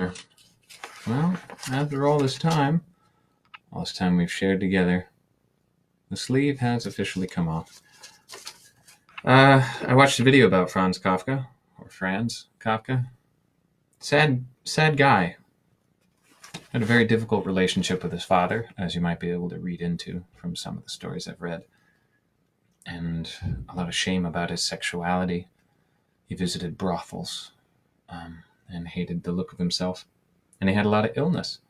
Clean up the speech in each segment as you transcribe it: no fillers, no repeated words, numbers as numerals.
Well, after all this time we've shared together, the sleeve has officially come off. I watched a video about Franz Kafka, or Franz Kafka. Sad guy. Had a very difficult relationship with his father, as you might be able to read into from some of the stories I've read. And a lot of shame about his sexuality. He visited brothels and hated the look of himself. And he had a lot of illness.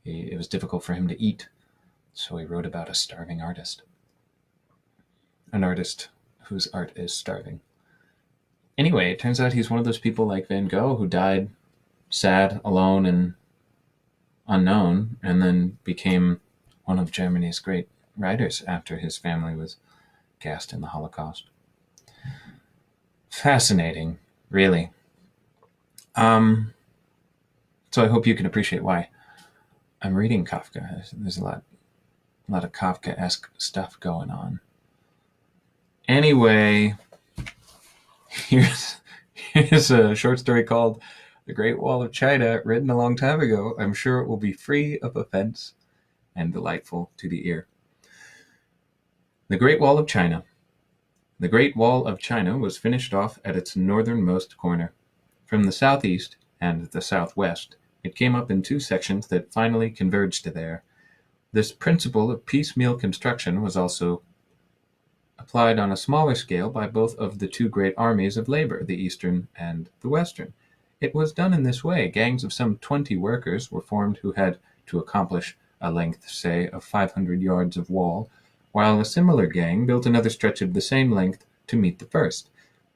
It was difficult for him to eat. So he wrote about a starving artist. An artist whose art is starving. Anyway, it turns out he's one of those people like Van Gogh who died sad, alone, and unknown, and then became one of Germany's great writers after his family was gassed in the Holocaust. Fascinating, really. So I hope you can appreciate why I'm reading Kafka. There's a lot of Kafka-esque stuff going on. Anyway, here's a short story called The Great Wall of China, written a long time ago. I'm sure it will be free of offense and delightful to the ear. The Great Wall of China. The Great Wall of China was finished off at its northernmost corner. From the southeast and the southwest, it came up in two sections that finally converged there. This principle of piecemeal construction was also applied on a smaller scale by both of the two great armies of labor, the Eastern and the Western. It was done in this way. Gangs of some 20 workers were formed who had to accomplish a length, say, of 500 yards of wall, while a similar gang built another stretch of the same length to meet the first.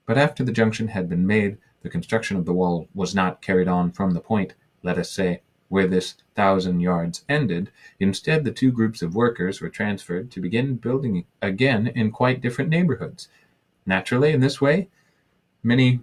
But after the junction had been made, the construction of the wall was not carried on from the point, let us say, where this 1,000 yards ended. Instead, the two groups of workers were transferred to begin building again in quite different neighborhoods. Naturally, in this way, many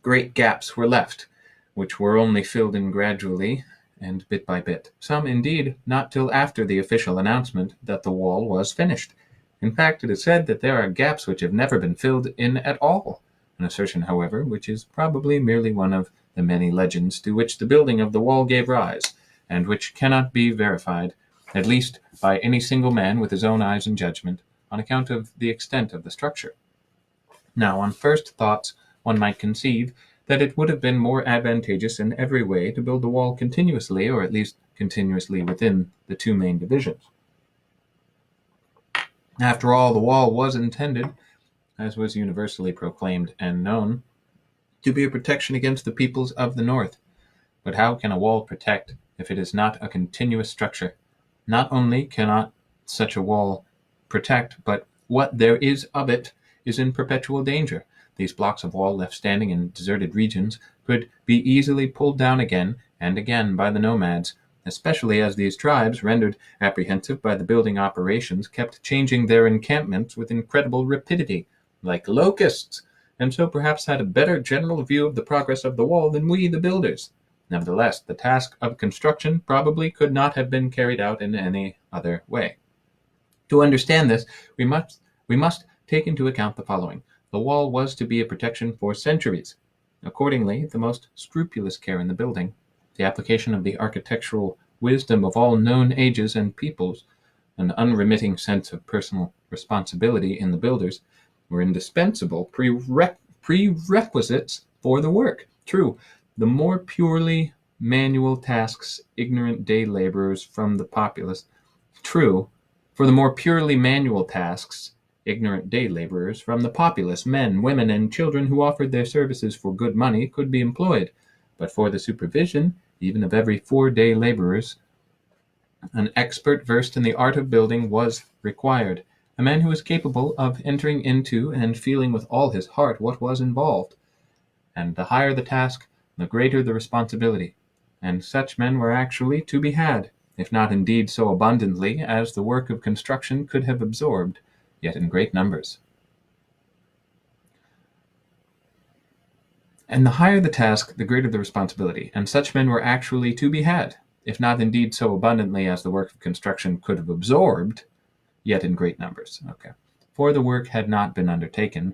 great gaps were left, which were only filled in gradually and bit by bit. Some, indeed, not till after the official announcement that the wall was finished. In fact, it is said that there are gaps which have never been filled in at all, an assertion, however, which is probably merely one of the many legends to which the building of the wall gave rise, and which cannot be verified, at least by any single man with his own eyes and judgment, on account of the extent of the structure. Now, on first thoughts, one might conceive that it would have been more advantageous in every way to build the wall continuously, or at least continuously within the two main divisions. After all, the wall was intended, as was universally proclaimed and known, to be a protection against the peoples of the north. But how can a wall protect if it is not a continuous structure? Not only cannot such a wall protect, but what there is of it is in perpetual danger. These blocks of wall left standing in deserted regions could be easily pulled down again and again by the nomads, especially as these tribes, rendered apprehensive by the building operations, kept changing their encampments with incredible rapidity, like locusts, and so perhaps had a better general view of the progress of the wall than we, the builders. Nevertheless, the task of construction probably could not have been carried out in any other way. To understand this, we must take into account the following. The wall was to be a protection for centuries. Accordingly, the most scrupulous care in the building, the application of the architectural wisdom of all known ages and peoples, an unremitting sense of personal responsibility in the builders, were indispensable prerequisites for the work. True, the more purely manual tasks ignorant day laborers from the populace, men, women, and children who offered their services for good money could be employed, but for the supervision, even of every 4 day laborers, an expert versed in the art of building was required. A man who was capable of entering into and feeling with all his heart what was involved. And the higher the task, the greater the responsibility. And such men were actually to be had, if not indeed so abundantly as the work of construction could have absorbed, yet in great numbers. And the higher the task, the greater the responsibility. And such men were actually to be had, if not indeed so abundantly as the work of construction could have absorbed, yet in great numbers. Okay. For the work had not been undertaken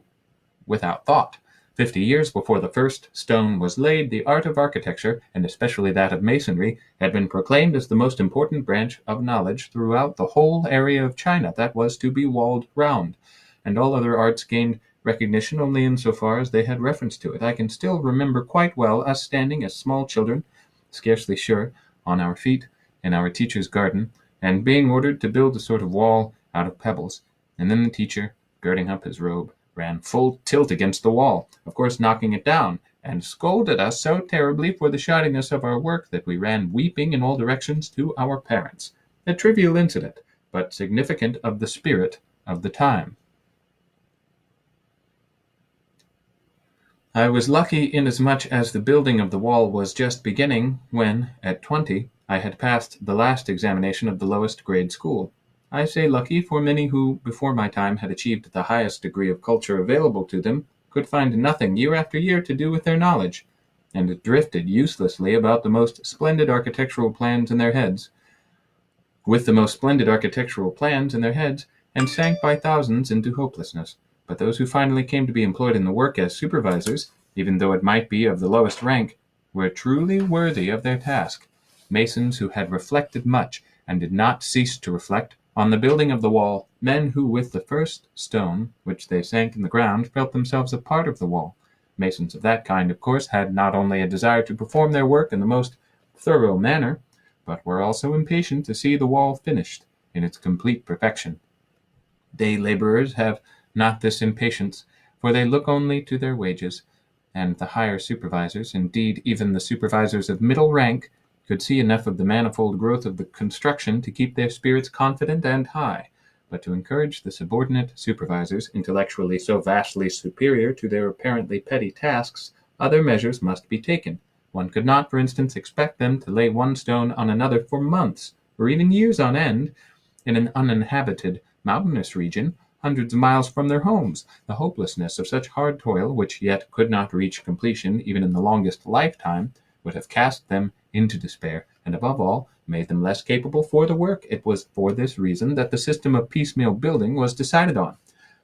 without thought, 50 years before the first stone was laid, the art of architecture, and especially that of masonry, had been proclaimed as the most important branch of knowledge throughout the whole area of China that was to be walled round, and all other arts gained recognition only insofar as they had reference to it. I can still remember quite well us standing as small children, scarcely sure, on our feet, in our teacher's garden, and being ordered to build a sort of wall out of pebbles, and then the teacher, girding up his robe, ran full tilt against the wall, of course knocking it down, and scolded us so terribly for the shoddiness of our work that we ran weeping in all directions to our parents. A trivial incident, but significant of the spirit of the time. I was lucky inasmuch as the building of the wall was just beginning when, at 20, I had passed the last examination of the lowest grade school. I say lucky, for many who, before my time, had achieved the highest degree of culture available to them, could find nothing year after year to do with their knowledge, and drifted uselessly about the most splendid architectural plans in their heads, and sank by thousands into hopelessness. But those who finally came to be employed in the work as supervisors, even though it might be of the lowest rank, were truly worthy of their task. Masons who had reflected much, and did not cease to reflect, on the building of the wall, men who with the first stone which they sank in the ground felt themselves a part of the wall. Masons of that kind, of course, had not only a desire to perform their work in the most thorough manner, but were also impatient to see the wall finished in its complete perfection. Day laborers have not this impatience, for they look only to their wages, and the higher supervisors, indeed even the supervisors of middle rank, could see enough of the manifold growth of the construction to keep their spirits confident and high. But to encourage the subordinate supervisors, intellectually so vastly superior to their apparently petty tasks, other measures must be taken. One could not, for instance, expect them to lay one stone on another for months, or even years on end, in an uninhabited, mountainous region, hundreds of miles from their homes. The hopelessness of such hard toil, which yet could not reach completion even in the longest lifetime, would have cast them into despair, and above all, made them less capable for the work. It was for this reason that the system of piecemeal building was decided on.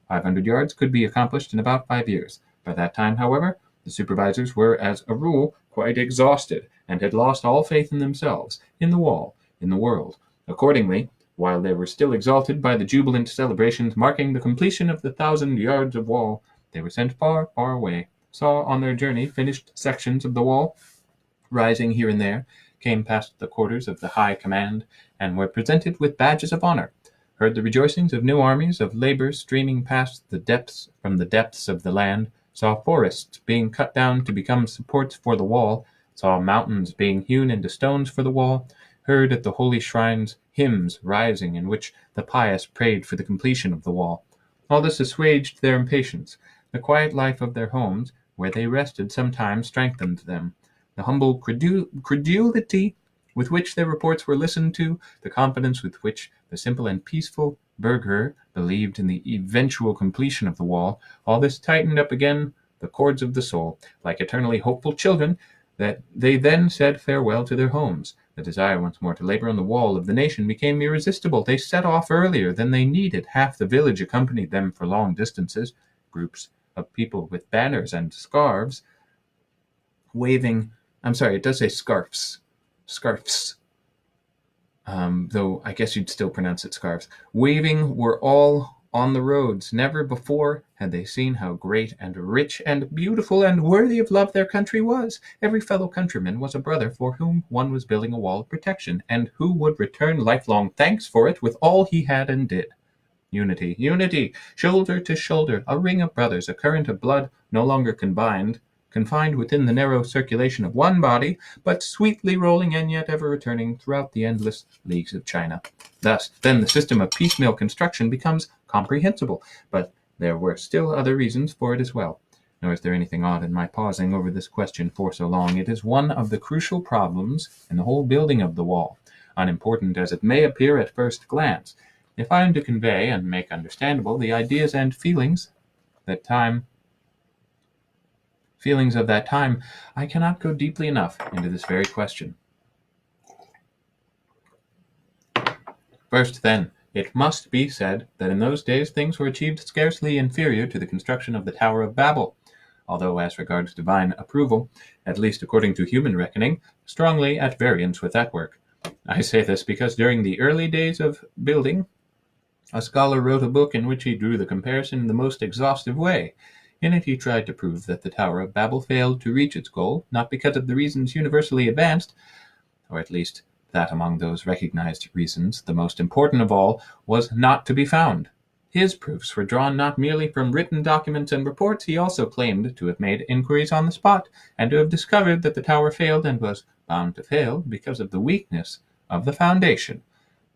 500 yards could be accomplished in about 5 years. By that time, however, the supervisors were, as a rule, quite exhausted, and had lost all faith in themselves, in the wall, in the world. Accordingly, while they were still exalted by the jubilant celebrations marking the completion of the 1,000 yards of wall, they were sent far, far away, saw on their journey finished sections of the wall, rising here and there, came past the quarters of the high command, and were presented with badges of honor, heard the rejoicings of new armies of labor streaming past from the depths of the land, saw forests being cut down to become supports for the wall, saw mountains being hewn into stones for the wall, heard at the holy shrines hymns rising in which the pious prayed for the completion of the wall. All this assuaged their impatience. The quiet life of their homes, where they rested, sometimes strengthened them. The humble credulity with which their reports were listened to, the confidence with which the simple and peaceful burgher believed in the eventual completion of the wall, all this tightened up again the cords of the soul, like eternally hopeful children, that they then said farewell to their homes. The desire once more to labor on the wall of the nation became irresistible. They set off earlier than they needed. Half the village accompanied them for long distances. Groups of people with banners and scarves waving. It does say scarfs. Scarfs. Though I guess you'd still pronounce it scarves. Waving were all on the roads. Never before had they seen how great and rich and beautiful and worthy of love their country was. Every fellow countryman was a brother for whom one was building a wall of protection, and who would return lifelong thanks for it with all he had and did. Unity, unity, shoulder to shoulder, a ring of brothers, a current of blood no longer confined within the narrow circulation of one body, but sweetly rolling and yet ever returning throughout the endless leagues of China. Thus, then the system of piecemeal construction becomes comprehensible, but there were still other reasons for it as well. Nor is there anything odd in my pausing over this question for so long. It is one of the crucial problems in the whole building of the wall, unimportant as it may appear at first glance. If I am to convey and make understandable the ideas and feelings of that time, I cannot go deeply enough into this very question. First, then, it must be said that in those days things were achieved scarcely inferior to the construction of the Tower of Babel. although as regards divine approval, at least according to human reckoning, strongly at variance with that work. I say this because during the early days of building, a scholar wrote a book in which he drew the comparison in the most exhaustive way. In it he tried to prove that the Tower of Babel failed to reach its goal, not because of the reasons universally advanced, or at least that among those recognized reasons, the most important of all, was not to be found. His proofs were drawn not merely from written documents and reports, he also claimed to have made inquiries on the spot, and to have discovered that the tower failed and was bound to fail because of the weakness of the foundation.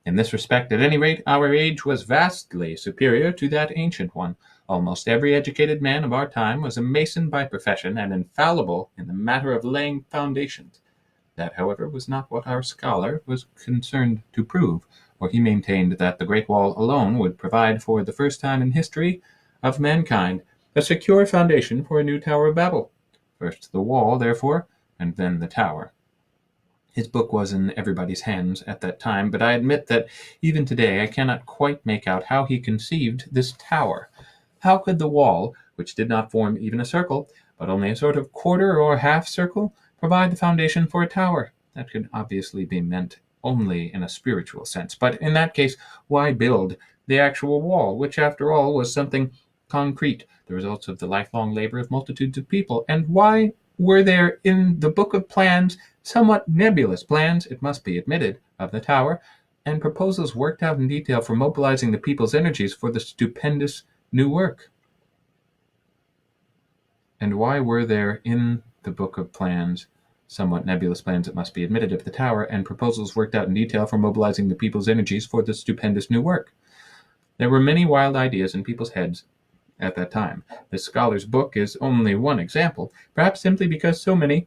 In this respect, at any rate, our age was vastly superior to that ancient one. Almost every educated man of our time was a mason by profession and infallible in the matter of laying foundations. That, however, was not what our scholar was concerned to prove, for he maintained that the Great Wall alone would provide for the first time in history of mankind a secure foundation for a new Tower of Babel. First the wall, therefore, and then the tower. His book was in everybody's hands at that time, but I admit that even today I cannot quite make out how he conceived this tower. How could the wall, which did not form even a circle, but only a sort of quarter or half circle, provide the foundation for a tower? That could obviously be meant only in a spiritual sense. But in that case, why build the actual wall, which after all was something concrete, the results of the lifelong labor of multitudes of people? And why were there in the book of plans, somewhat nebulous plans, it must be admitted, of the tower, and proposals worked out in detail for mobilizing the people's energies for the stupendous new work? And why were there in the book of plans, somewhat nebulous plans, it must be admitted, of the tower, and proposals worked out in detail for mobilizing the people's energies for the stupendous new work? There were many wild ideas in people's heads at that time. This scholar's book is only one example, perhaps simply because so many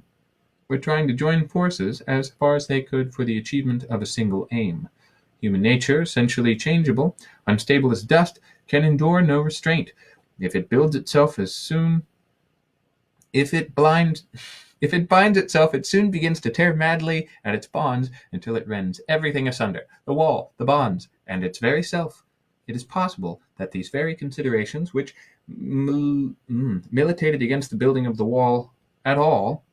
were trying to join forces as far as they could for the achievement of a single aim. Human nature, essentially changeable, unstable as dust, can endure no restraint. If it binds itself, it soon begins to tear madly at its bonds until it rends everything asunder, the wall, the bonds, and its very self. It is possible that these very considerations, which militated against the building of the wall at all,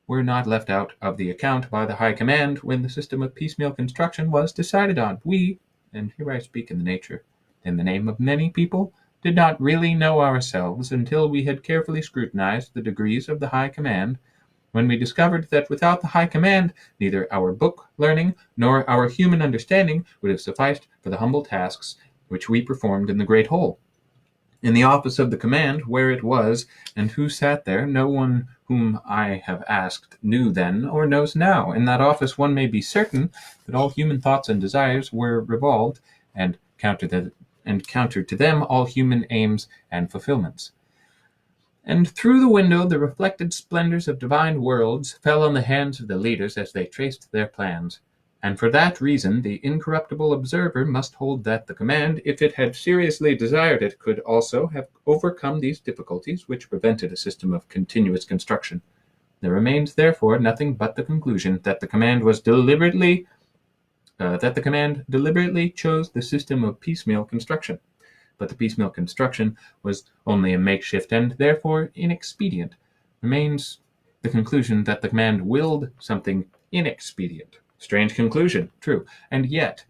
were not left out of the account by the High Command when the system of piecemeal construction was decided on. We, and here I speak in the name of many people, did not really know ourselves until we had carefully scrutinized the degrees of the High Command, when we discovered that without the High Command neither our book learning nor our human understanding would have sufficed for the humble tasks which we performed in the great hall. In the office of the command, where it was, and who sat there, no one whom I have asked knew then or knows now. In that office one may be certain that all human thoughts and desires were revolved, and countered to them all human aims and fulfillments. And through the window the reflected splendors of divine worlds fell on the hands of the leaders as they traced their plans. And for that reason the incorruptible observer must hold that the command, if it had seriously desired it, could also have overcome these difficulties which prevented a system of continuous construction. There remains therefore nothing but the conclusion that the command deliberately chose the system of piecemeal construction. But the piecemeal construction was only a makeshift and therefore inexpedient. Remains the conclusion that the command willed something inexpedient. Strange conclusion, true, and yet,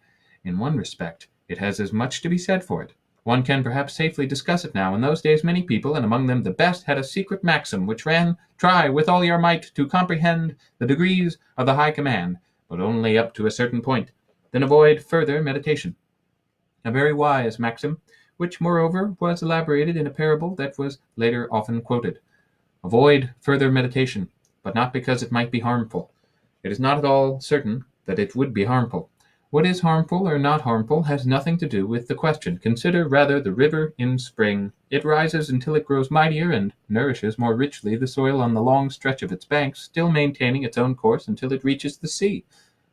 in one respect, it has as much to be said for it. One can perhaps safely discuss it now. In those days many people, and among them the best, had a secret maxim which ran, "Try with all your might to comprehend the degrees of the High Command, but only up to a certain point, then avoid further meditation." A very wise maxim, which moreover was elaborated in a parable that was later often quoted. Avoid further meditation, but not because it might be harmful. It is not at all certain that it would be harmful. What is harmful or not harmful has nothing to do with the question. Consider rather the river in spring. It rises until it grows mightier and nourishes more richly the soil on the long stretch of its banks, still maintaining its own course until it reaches the sea,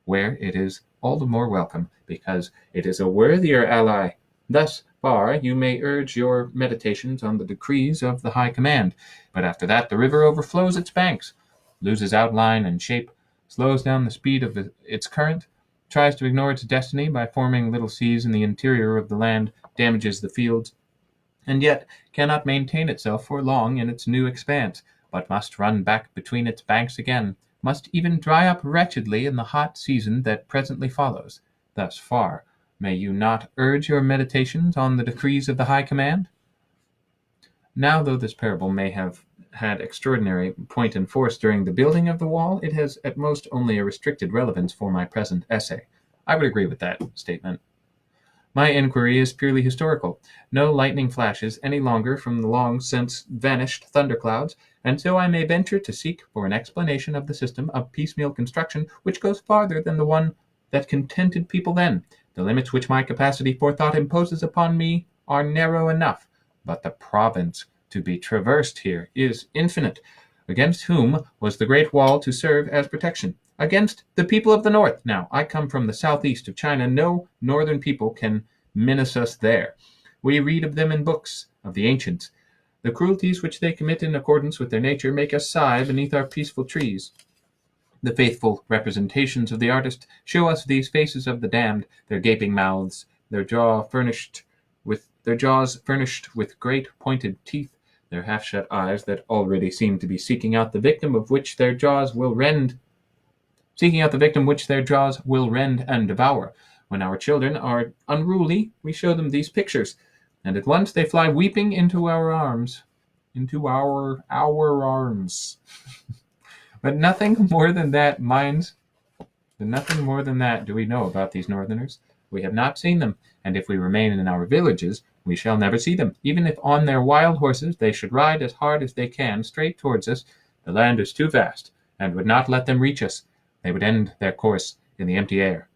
where it is all the more welcome, because it is a worthier ally. Thus far you may urge your meditations on the decrees of the High Command, but after that the river overflows its banks, loses outline and shape, slows down the speed of its current, tries to ignore its destiny by forming little seas in the interior of the land, damages the fields, and yet cannot maintain itself for long in its new expanse, but must run back between its banks again, must even dry up wretchedly in the hot season that presently follows. Thus far, may you not urge your meditations on the decrees of the High Command? Now, though this parable may have had extraordinary point and force during the building of the wall, it has at most only a restricted relevance for my present essay. I would agree with that statement. My inquiry is purely historical. No lightning flashes any longer from the long since vanished thunderclouds, and so I may venture to seek for an explanation of the system of piecemeal construction which goes farther than the one that contented people then. The limits which my capacity for thought imposes upon me are narrow enough, but the province to be traversed here is infinite. Against whom was the Great Wall to serve as protection? Against the people of the north. Now, I come from the southeast of China. No northern people can menace us there. We read of them in books of the ancients. The cruelties which they commit in accordance with their nature make us sigh beneath our peaceful trees. The faithful representations of the artist show us these faces of the damned, their gaping mouths, their jaws furnished with great pointed teeth, their half-shut eyes that already seem to be seeking out the victim which their jaws will rend and devour. When our children are unruly, we show them these pictures, and at once they fly weeping into our arms. Into our arms. But nothing more than that do we know about these northerners. We have not seen them, and if we remain in our villages, we shall never see them. Even if on their wild horses they should ride as hard as they can straight towards us, the land is too vast, and would not let them reach us. They would end their course in the empty air.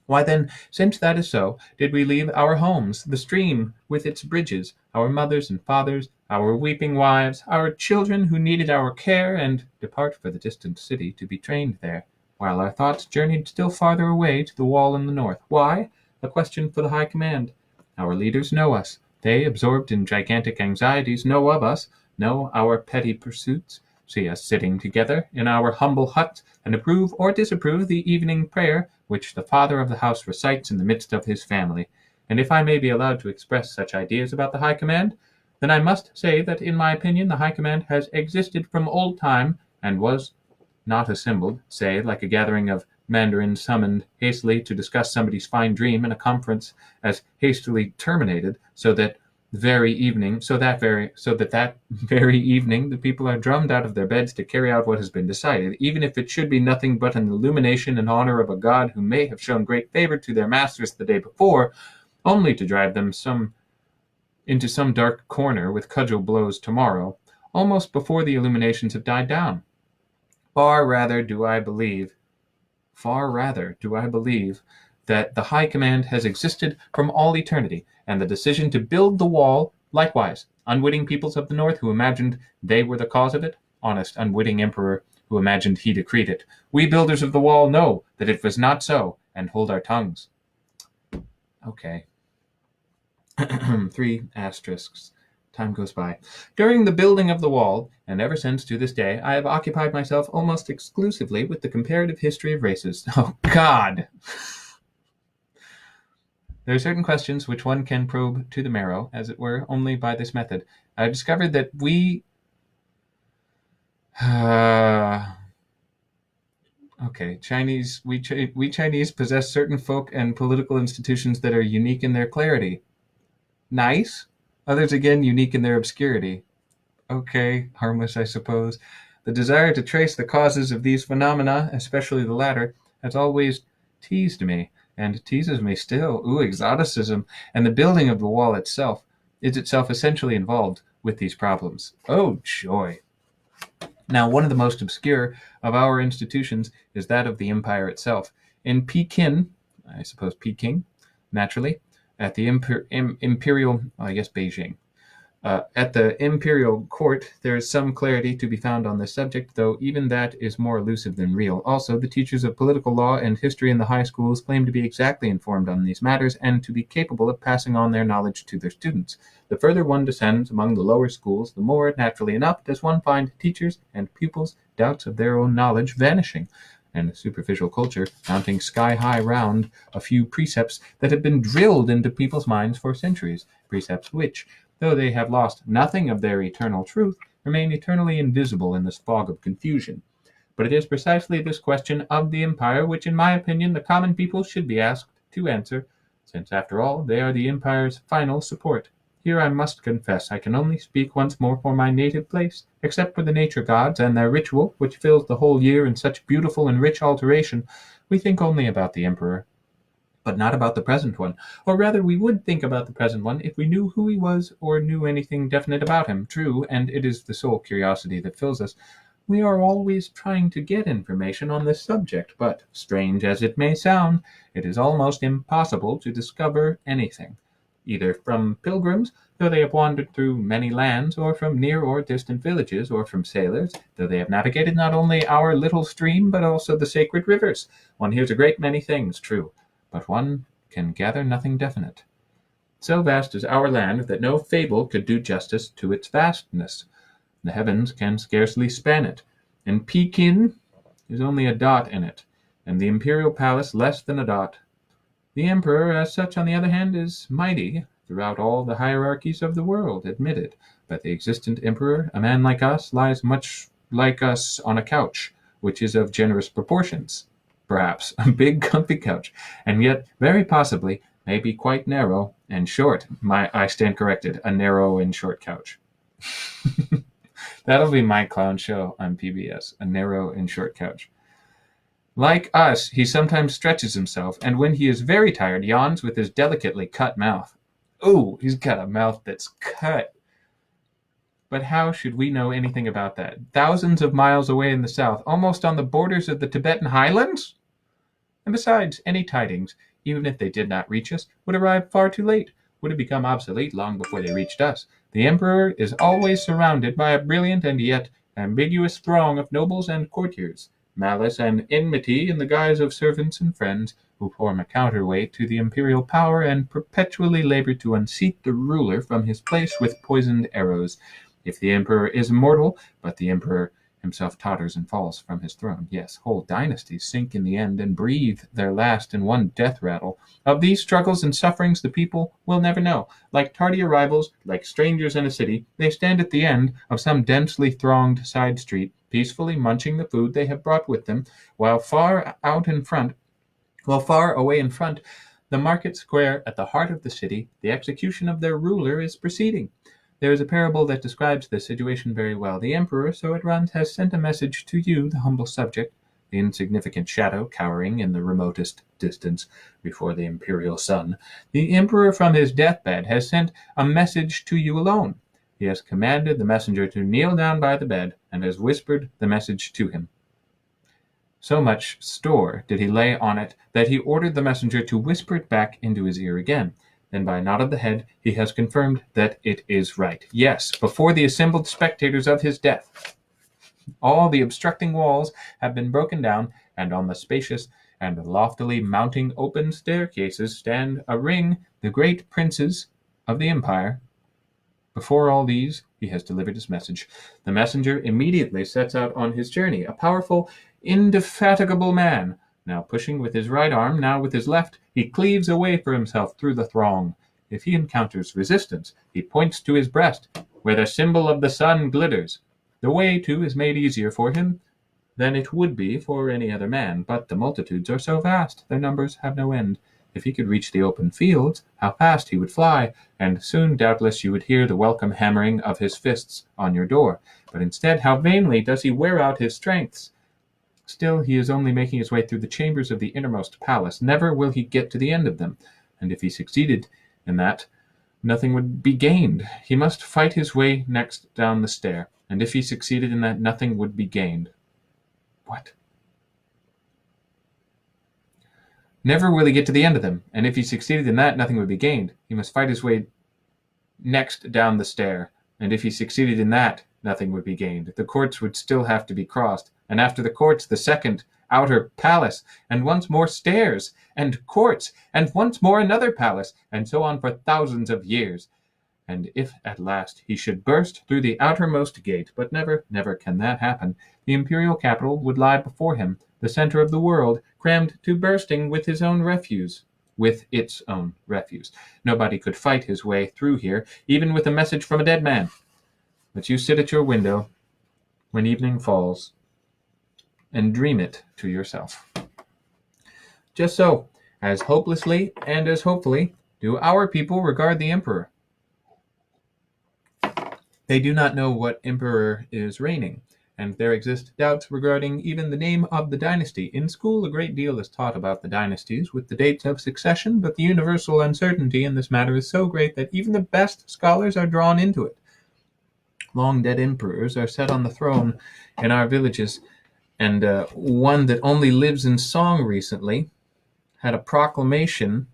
Why then, since that is so, did we leave our homes, the stream with its bridges, our mothers and fathers, our weeping wives, our children who needed our care, and depart for the distant city to be trained there, while our thoughts journeyed still farther away to the wall in the north? Why? A question for the High Command. Our leaders know us. They, absorbed in gigantic anxieties, know of us, know our petty pursuits, see us sitting together in our humble hut, and approve or disapprove the evening prayer which the father of the house recites in the midst of his family. And if I may be allowed to express such ideas about the High Command, then I must say that in my opinion the High Command has existed from old time, and was not assembled, say, like a gathering of mandarins summoned hastily to discuss somebody's fine dream in a conference as hastily terminated, so that very evening the people are drummed out of their beds to carry out what has been decided, even if it should be nothing but an illumination in honor of a god who may have shown great favor to their masters the day before, only to drive them into some dark corner with cudgel blows tomorrow, almost before the illuminations have died down. Far rather do I believe that the High Command has existed from all eternity, and the decision to build the wall likewise. Unwitting peoples of the north who imagined they were the cause of it, honest unwitting emperor who imagined he decreed it. We builders of the wall know that it was not so, and hold our tongues. Okay. 3 asterisks. Time goes by. During the building of the wall, and ever since to this day, I have occupied myself almost exclusively with the comparative history of races. Oh, God! There are certain questions which one can probe to the marrow, as it were, only by this method. I discovered that we Chinese possess certain folk and political institutions that are unique in their clarity. Nice. Others, again, unique in their obscurity. Okay, harmless, I suppose. The desire to trace the causes of these phenomena, especially the latter, has always teased me, and teases me still. Exoticism. And the building of the wall itself is itself essentially involved with these problems. Oh, joy. Now, one of the most obscure of our institutions is that of the empire itself. In Peking, naturally, at the imperial, Beijing. At the imperial court, there is some clarity to be found on this subject, though even that is more elusive than real. Also, the teachers of political law and history in the high schools claim to be exactly informed on these matters and to be capable of passing on their knowledge to their students. The further one descends among the lower schools, the more, naturally enough, does one find teachers and pupils' doubts of their own knowledge vanishing, and superficial culture mounting sky-high round a few precepts that have been drilled into people's minds for centuries, precepts which, though they have lost nothing of their eternal truth, remain eternally invisible in this fog of confusion. But it is precisely this question of the empire which, in my opinion, the common people should be asked to answer, since, after all, they are the empire's final support. Here I must confess I can only speak once more for my native place, except for the nature gods and their ritual, which fills the whole year in such beautiful and rich alteration. We think only about the emperor, but not about the present one. Or rather, we would think about the present one if we knew who he was or knew anything definite about him. True, and it is the sole curiosity that fills us. We are always trying to get information on this subject, but, strange as it may sound, it is almost impossible to discover anything, either from pilgrims, though they have wandered through many lands, or from near or distant villages, or from sailors, though they have navigated not only our little stream, but also the sacred rivers. One hears a great many things, true, but one can gather nothing definite. So vast is our land that no fable could do justice to its vastness. The heavens can scarcely span it, and Pekin is only a dot in it, and the imperial palace less than a dot. The emperor, as such, on the other hand, is mighty throughout all the hierarchies of the world, admitted, but the existent emperor, a man like us, lies much like us on a couch, which is of generous proportions, perhaps a big comfy couch, and yet very possibly may be quite narrow and short. I stand corrected, a narrow and short couch. That'll be my clown show on PBS, a narrow and short couch. Like us, he sometimes stretches himself, and when he is very tired, yawns with his delicately cut mouth. Ooh, he's got a mouth that's cut. But how should we know anything about that? Thousands of miles away in the south, almost on the borders of the Tibetan highlands? And besides, any tidings, even if they did not reach us, would arrive far too late, would have become obsolete long before they reached us. The emperor is always surrounded by a brilliant and yet ambiguous throng of nobles and courtiers, malice and enmity in the guise of servants and friends, who form a counterweight to the imperial power and perpetually labor to unseat the ruler from his place with poisoned arrows. If the emperor is immortal, but the emperor himself totters and falls from his throne. Yes, whole dynasties sink in the end and breathe their last in one death rattle. Of these struggles and sufferings the people will never know. Like tardy arrivals, like strangers in a city, they stand at the end of some densely thronged side street, peacefully munching the food they have brought with them, while far away in front, the market square at the heart of the city, the execution of their ruler is proceeding. There is a parable that describes this situation very well. The emperor, so it runs, has sent a message to you, the humble subject, the insignificant shadow cowering in the remotest distance before the imperial sun. The emperor from his deathbed has sent a message to you alone. He has commanded the messenger to kneel down by the bed, and has whispered the message to him. So much store did he lay on it that he ordered the messenger to whisper it back into his ear again. Then by a nod of the head he has confirmed that it is right. Yes, before the assembled spectators of his death. All the obstructing walls have been broken down, and on the spacious and loftily mounting open staircases stand a ring the great princes of the empire. Before all these he has delivered his message. The messenger immediately sets out on his journey, a powerful, indefatigable man, now pushing with his right arm, now with his left, he cleaves a way for himself through the throng. If he encounters resistance, he points to his breast, where the symbol of the sun glitters. The way, too, is made easier for him than it would be for any other man, but the multitudes are so vast, their numbers have no end. If he could reach the open fields, how fast he would fly, and soon doubtless you would hear the welcome hammering of his fists on your door. But instead, how vainly does he wear out his strengths. Still, he is only making his way through the chambers of the innermost palace. Never will he get to the end of them, and if he succeeded in that, nothing would be gained. He must fight his way next down the stair, and if he succeeded in that, nothing would be gained. What? Never will he get to the end of them, and if he succeeded in that, nothing would be gained. He must fight his way next down the stair, and if he succeeded in that, nothing would be gained. The courts would still have to be crossed, and after the courts, the second outer palace, and once more stairs, and courts, and once more another palace, and so on for thousands of years. And if at last he should burst through the outermost gate, but never, never can that happen, the imperial capital would lie before him, the center of the world, crammed to bursting with his own refuse. with its own refuse. Nobody could fight his way through here, even with a message from a dead man. But you sit at your window when evening falls and dream it to yourself. Just so, as hopelessly and as hopefully, do our people regard the emperor. They do not know what emperor is reigning, and there exist doubts regarding even the name of the dynasty. In school, a great deal is taught about the dynasties with the dates of succession, but the universal uncertainty in this matter is so great that even the best scholars are drawn into it. Long-dead emperors are set on the throne in our villages, and one that only lives in song recently had a proclamation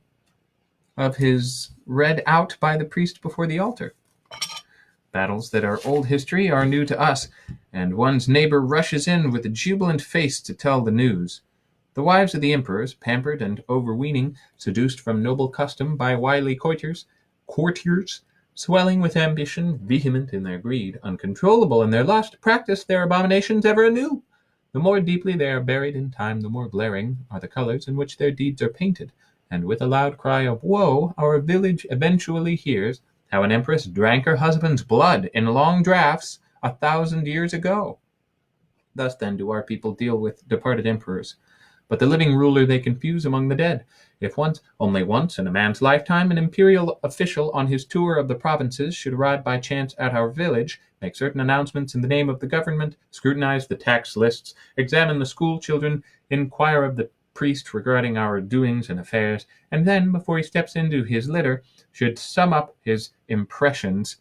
of his read out by the priest before the altar. Battles that are old history are new to us, and one's neighbor rushes in with a jubilant face to tell the news. The wives of the emperors, pampered and overweening, seduced from noble custom by wily courtiers, swelling with ambition, vehement in their greed, uncontrollable in their lust, practice their abominations ever anew. The more deeply they are buried in time, the more glaring are the colors in which their deeds are painted, and with a loud cry of woe, our village eventually hears how an empress drank her husband's blood in long draughts 1,000 years ago. Thus then do our people deal with departed emperors. But the living ruler they confuse among the dead. If only once in a man's lifetime, an imperial official on his tour of the provinces should arrive by chance at our village, make certain announcements in the name of the government, scrutinize the tax lists, examine the school children, inquire of the priest regarding our doings and affairs, and then, before he steps into his litter, should sum up his impressions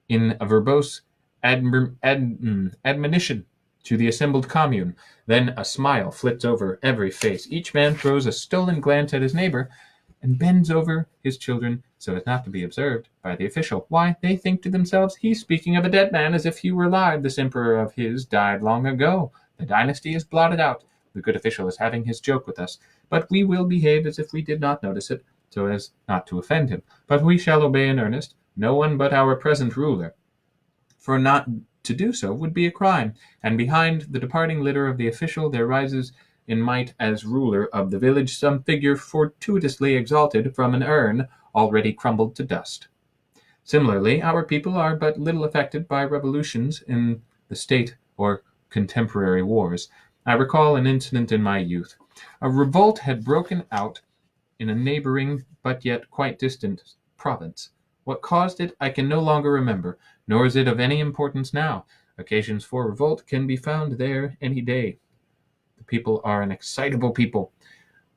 in a verbose admonition to the assembled commune. Then a smile flits over every face. Each man throws a stolen glance at his neighbor and bends over his children so as not to be observed by the official. Why, they think to themselves, he's speaking of a dead man as if he were alive. This emperor of his died long ago. The dynasty is blotted out. The good official is having his joke with us, but we will behave as if we did not notice it, so as not to offend him. But we shall obey in earnest, no one but our present ruler. For not to do so would be a crime, and behind the departing litter of the official there rises in might as ruler of the village some figure fortuitously exalted from an urn already crumbled to dust. Similarly, our people are but little affected by revolutions in the state or contemporary wars. I recall an incident in my youth. A revolt had broken out in a neighboring but yet quite distant province. What caused it I can no longer remember, nor is it of any importance now. Occasions for revolt can be found there any day. The people are an excitable people.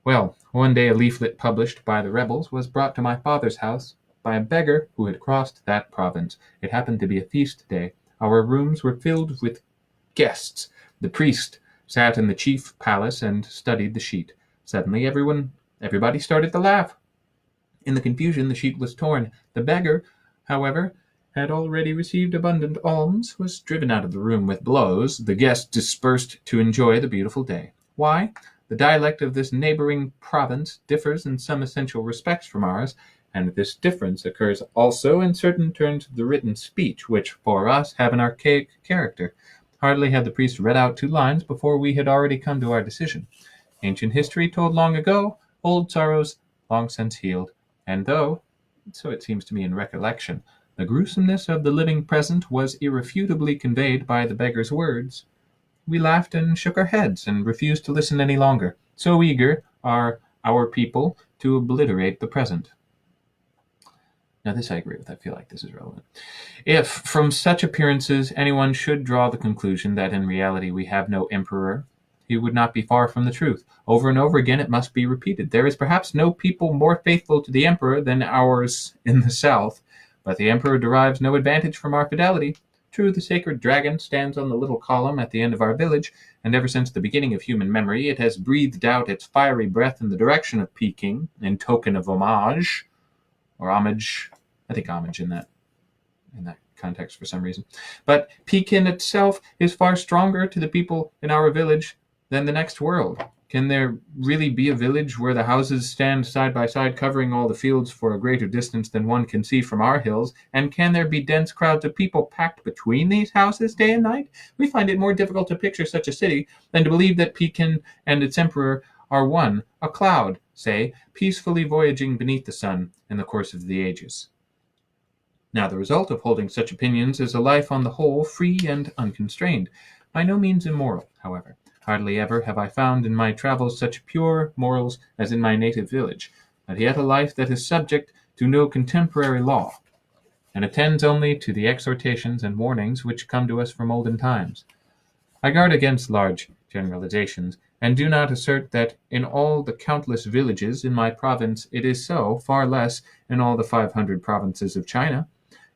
Well, one day a leaflet published by the rebels was brought to my father's house by a beggar who had crossed that province. It happened to be a feast day. Our rooms were filled with guests. The priest sat in the chief palace and studied the sheet. Suddenly everybody started to laugh. In the confusion the sheet was torn. The beggar, however, had already received abundant alms, was driven out of the room with blows. The guests dispersed to enjoy the beautiful day. Why? The dialect of this neighboring province differs in some essential respects from ours, and this difference occurs also in certain turns of the written speech, which, for us, have an archaic character. Hardly had the priest read out 2 lines before we had already come to our decision. Ancient history told long ago, old sorrows long since healed, and though, so it seems to me in recollection, the gruesomeness of the living present was irrefutably conveyed by the beggar's words, we laughed and shook our heads and refused to listen any longer. So eager are our people to obliterate the present. Now this I agree with. I feel like this is relevant. If, from such appearances, anyone should draw the conclusion that in reality we have no emperor, he would not be far from the truth. Over and over again it must be repeated. There is perhaps no people more faithful to the emperor than ours in the south, but the emperor derives no advantage from our fidelity. True, the sacred dragon stands on the little column at the end of our village, and ever since the beginning of human memory it has breathed out its fiery breath in the direction of Peking in token of homage, or homage. I think homage in that context for some reason. But Pekin itself is far stronger to the people in our village than the next world. Can there really be a village where the houses stand side by side, covering all the fields for a greater distance than one can see from our hills? And can there be dense crowds of people packed between these houses day and night? We find it more difficult to picture such a city than to believe that Pekin and its emperor are one, a cloud, say, peacefully voyaging beneath the sun in the course of the ages. Now the result of holding such opinions is a life on the whole free and unconstrained, by no means immoral, however. Hardly ever have I found in my travels such pure morals as in my native village, but yet a life that is subject to no contemporary law, and attends only to the exhortations and warnings which come to us from olden times. I guard against large generalizations, and do not assert that in all the countless villages in my province it is so, far less in all the 500 provinces of China.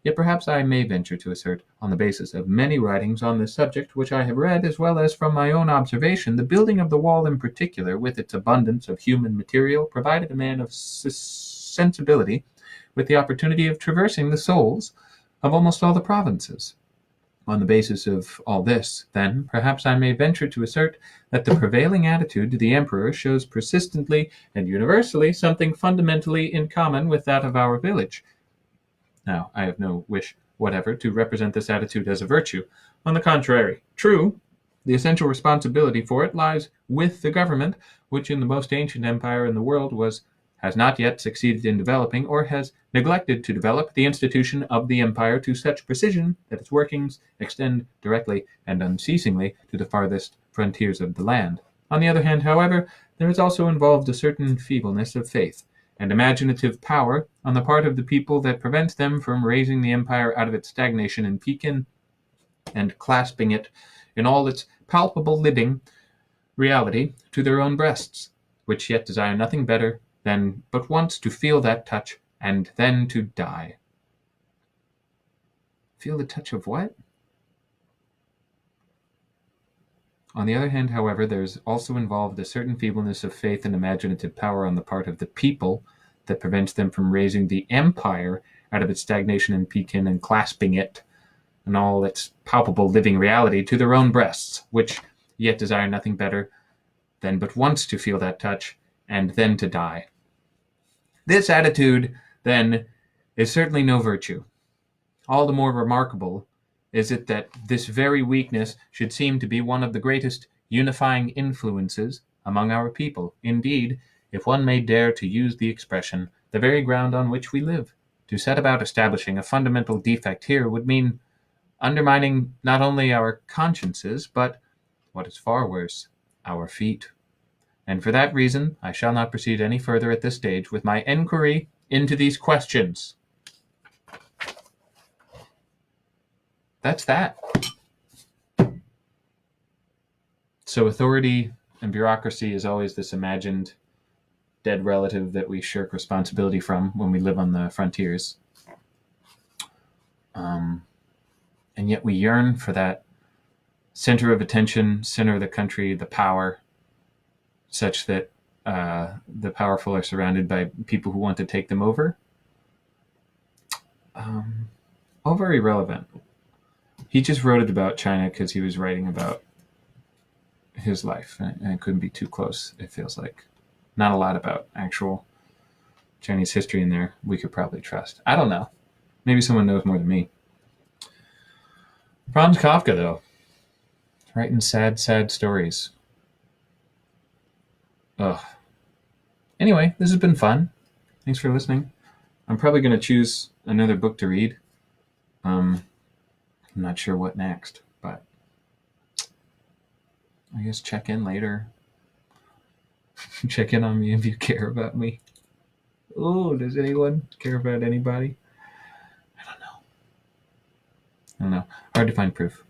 Yet perhaps I may venture to assert, on the basis of many writings on this subject which I have read, as well as from my own observation, the building of the wall in particular, with its abundance of human material, provided a man of sensibility with the opportunity of traversing the souls of almost all the provinces. On the basis of all this, then, perhaps I may venture to assert that the prevailing attitude to the emperor shows persistently and universally something fundamentally in common with that of our village. Now, I have no wish whatever to represent this attitude as a virtue. On the contrary, true, the essential responsibility for it lies with the government, which in the most ancient empire in the world has not yet succeeded in developing, or has neglected to develop, the institution of the empire to such precision that its workings extend directly and unceasingly to the farthest frontiers of the land. On the other hand, however, there is also involved a certain feebleness of faith and imaginative power on the part of the people that prevents them from raising the empire out of its stagnation in Pekin and clasping it in all its palpable living reality to their own breasts, which yet desire nothing better than but once to feel that touch, and then to die. Feel the touch of what? On the other hand, however, there is also involved a certain feebleness of faith and imaginative power on the part of the people that prevents them from raising the empire out of its stagnation in Pekin and clasping it and all its palpable living reality to their own breasts, which yet desire nothing better than but once to feel that touch, and then to die. This attitude, then, is certainly no virtue. All the more remarkable is it that this very weakness should seem to be one of the greatest unifying influences among our people. Indeed, if one may dare to use the expression, the very ground on which we live. To set about establishing a fundamental defect here would mean undermining not only our consciences, but, what is far worse, our feet. And for that reason, I shall not proceed any further at this stage with my enquiry into these questions. That's that. So authority and bureaucracy is always this imagined dead relative that we shirk responsibility from when we live on the frontiers. And yet we yearn for that center of attention, center of the country, the power, such that the powerful are surrounded by people who want to take them over. All very relevant. He just wrote it about China because he was writing about his life, and it couldn't be too close, it feels like. Not a lot about actual Chinese history in there we could probably trust. I don't know. Maybe someone knows more than me. Franz Kafka, though. Writing sad, sad stories. Ugh. Anyway, this has been fun. Thanks for listening. I'm probably going to choose another book to read. I'm not sure what next, but I guess check in later. Check in on me if you care about me. Oh, does anyone care about anybody? I don't know. Hard to find proof.